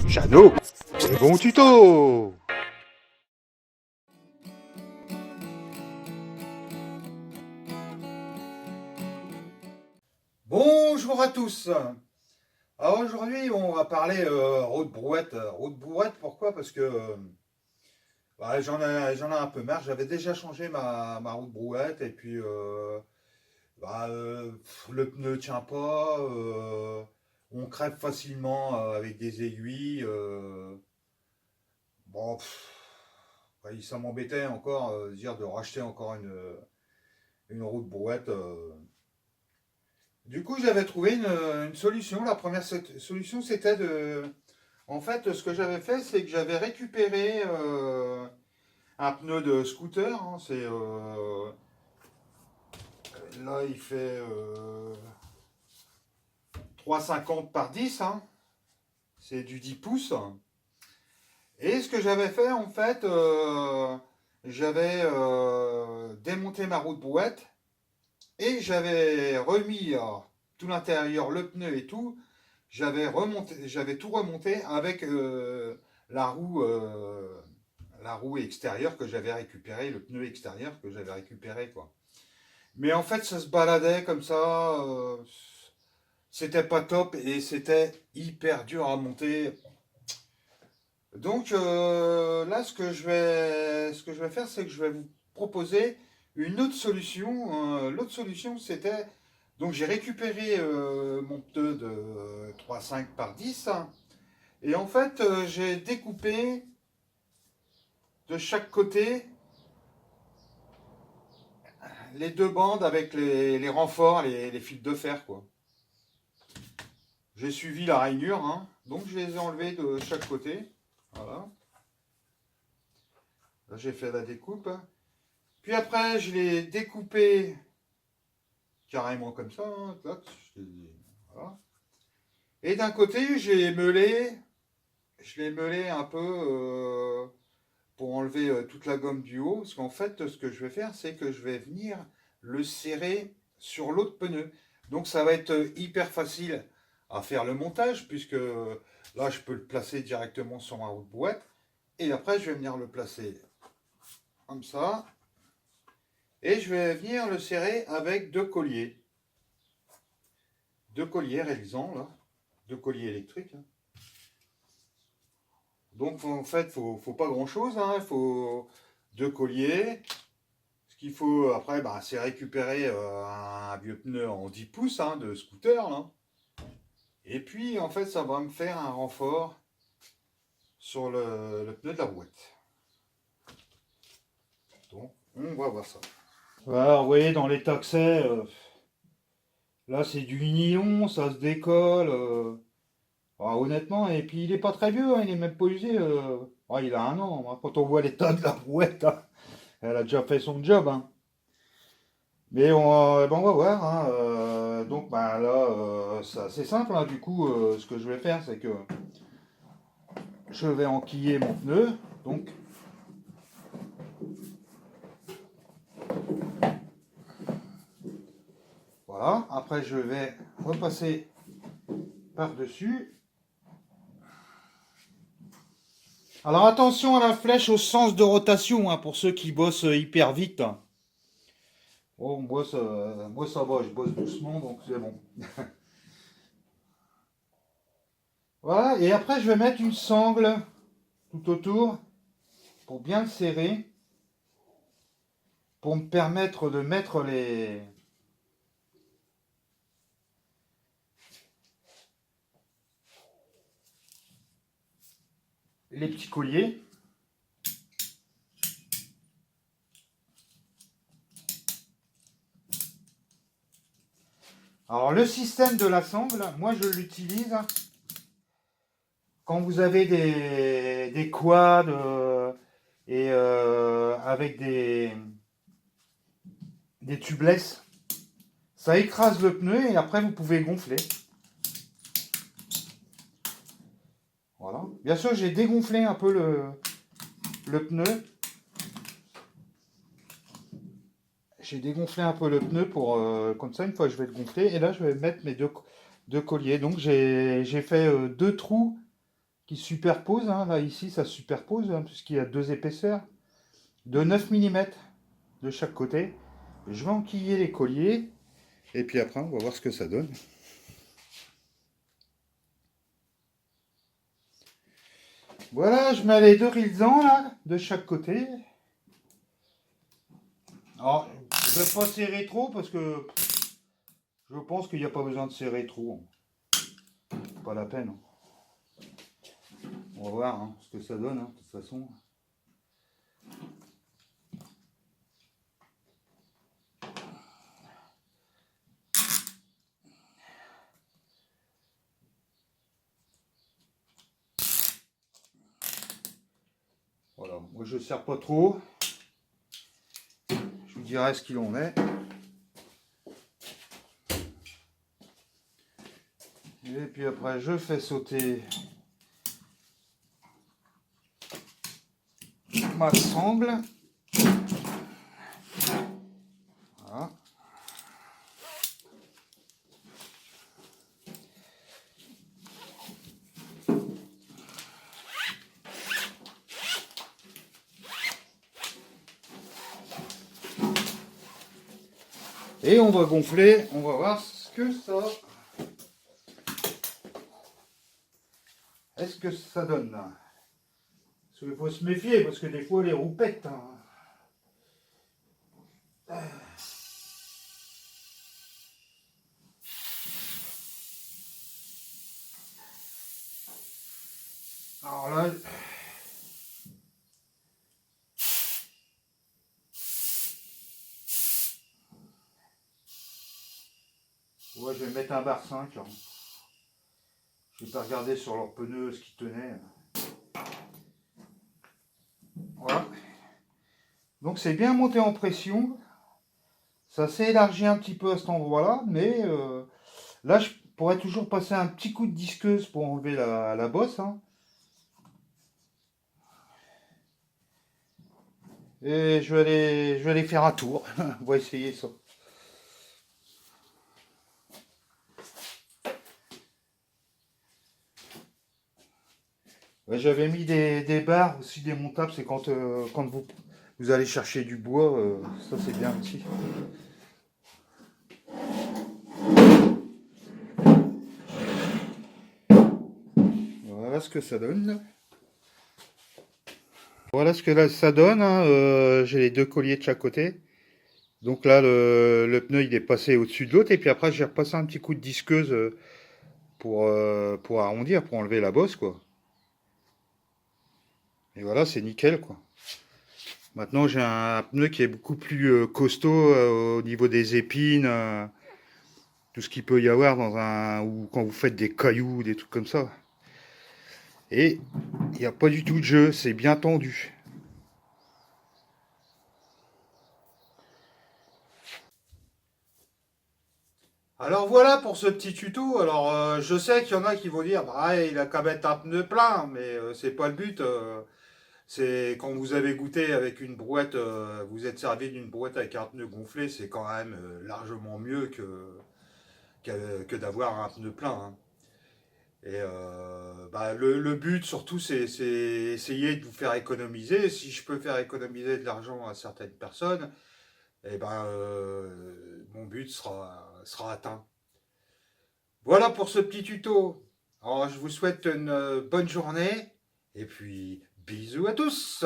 Jeannot, c'est bon tuto. Bonjour à tous. Alors aujourd'hui, on va parler route brouette. Route brouette, pourquoi? Parce que j'en ai un peu marre. J'avais déjà changé ma route brouette et puis le pneu tient pas. On crève facilement avec des aiguilles. Bon, ça m'embêtait encore dire de racheter encore une route brouette. Du coup, j'avais trouvé une solution. La première solution, c'était de... En fait, ce que j'avais fait, c'est que j'avais récupéré un pneu de scooter, hein. Là, il fait 3,50 par 10, hein. C'est du 10 pouces. Et ce que j'avais fait, en fait, j'avais démonté ma roue de brouette et j'avais remis tout l'intérieur, le pneu et tout. J'avais tout remonté avec la roue extérieure que j'avais récupérée, le pneu extérieur que j'avais récupéré, quoi. Mais en fait, ça se baladait comme ça, c'était pas top et c'était hyper dur à monter. Donc là, ce que je vais faire, c'est que je vais vous proposer une autre solution. L'autre solution, c'était donc j'ai récupéré mon pneu de 3,5 par 10, hein. Et en fait, j'ai découpé de chaque côté les deux bandes avec les renforts, les fils de fer, quoi. J'ai suivi la rainure, hein, donc je les ai enlevés de chaque côté. Voilà. Là, j'ai fait la découpe. Puis après, je l'ai découpé carrément comme ça, hein, tac, voilà. Et d'un côté, je l'ai meulé un peu pour enlever toute la gomme du haut. Parce qu'en fait, ce que je vais faire, c'est que je vais venir le serrer sur l'autre pneu. Donc ça va être hyper facile à faire le montage, puisque là, je peux le placer directement sur ma roue de boîte. Et après, je vais venir le placer comme ça. Et je vais venir le serrer avec deux colliers. Deux colliers réalisants, là. Deux colliers électriques, hein. Donc en fait, faut pas grand-chose, hein. Il faut deux colliers. Ce qu'il faut après, c'est récupérer un vieux pneu en 10 pouces, hein, de scooter, là. Et puis en fait, ça va me faire un renfort sur le pneu de la boîte. Donc on va voir ça. Voilà, vous voyez dans l'état que c'est, là c'est du nylon, ça se décolle. Honnêtement, et puis il est pas très vieux, hein, il est même pas usé. Il a 1 an, hein. Quand on voit l'état de la brouette, hein, elle a déjà fait son job, hein. Mais on va voir, hein. Donc là, c'est assez simple, hein. Du coup, ce que je vais faire, c'est que je vais enquiller mon pneu. Donc, voilà. Après, je vais repasser par-dessus. Alors attention à la flèche au sens de rotation, hein, pour ceux qui bossent hyper vite. Oh, moi ça va, je bosse doucement, donc c'est bon. Voilà, et après je vais mettre une sangle tout autour pour bien le serrer, pour me permettre de mettre les petits colliers. Alors le système de la sangle, moi je l'utilise quand vous avez des quads et avec des tubeless. Ça écrase le pneu et après vous pouvez gonfler. Voilà. Bien sûr, j'ai dégonflé un peu le pneu. J'ai dégonflé un peu le pneu pour comme ça, une fois que je vais le gonfler. Et là, je vais mettre deux colliers. Donc j'ai fait deux trous qui se superposent, hein. Là, ici, ça se superpose, hein, puisqu'il y a deux épaisseurs de 9 millimètres de chaque côté. Je vais enquiller les colliers et puis après, on va voir ce que ça donne. Voilà, je mets les deux rilsans là, de chaque côté. Alors, je vais pas serrer trop parce que je pense qu'il n'y a pas besoin de serrer trop. Pas la peine. On va voir hein, ce que ça donne, hein, de toute façon. Voilà, moi je ne serre pas trop. Je vous dirai ce qu'il en est. Et puis après, je fais sauter ma sangle. Voilà. Et on va gonfler, on va voir ce que ça... Est-ce que ça donne là? Parce qu'il faut se méfier, parce que des fois les roues pètent. Hein. Alors là... Ouais, je vais mettre un bar 5. Hein. Je vais pas regarder sur leurs pneus ce qui tenait. Voilà. Donc c'est bien monté en pression. Ça s'est élargi un petit peu à cet endroit-là, mais là je pourrais toujours passer un petit coup de disqueuse pour enlever la bosse. Hein. Et je vais aller faire un tour. On va essayer ça. Ouais, j'avais mis des barres aussi démontables, c'est quand vous allez chercher du bois, ça c'est bien aussi. Voilà ce que ça donne. Voilà ce que là, ça donne. Hein. J'ai les deux colliers de chaque côté. Donc là, le pneu il est passé au-dessus de l'autre. Et puis après, j'ai repassé un petit coup de disqueuse pour arrondir, pour enlever la bosse, quoi. Et voilà, c'est nickel, quoi. Maintenant, j'ai un pneu qui est beaucoup plus costaud au niveau des épines, tout ce qu'il peut y avoir dans ou quand vous faites des cailloux, des trucs comme ça. Et il n'y a pas du tout de jeu, c'est bien tendu. Alors voilà pour ce petit tuto. Alors je sais qu'il y en a qui vont dire, bah il a qu'à mettre un pneu plein, mais c'est pas le but. C'est quand vous avez goûté avec une brouette, vous êtes servi d'une brouette avec un pneu gonflé, c'est quand même largement mieux que d'avoir un pneu plein. Hein. Et bah, le but surtout, c'est essayer de vous faire économiser. Si je peux faire économiser de l'argent à certaines personnes, eh ben, mon but sera atteint. Voilà pour ce petit tuto. Alors, je vous souhaite une bonne journée et puis bisous à tous.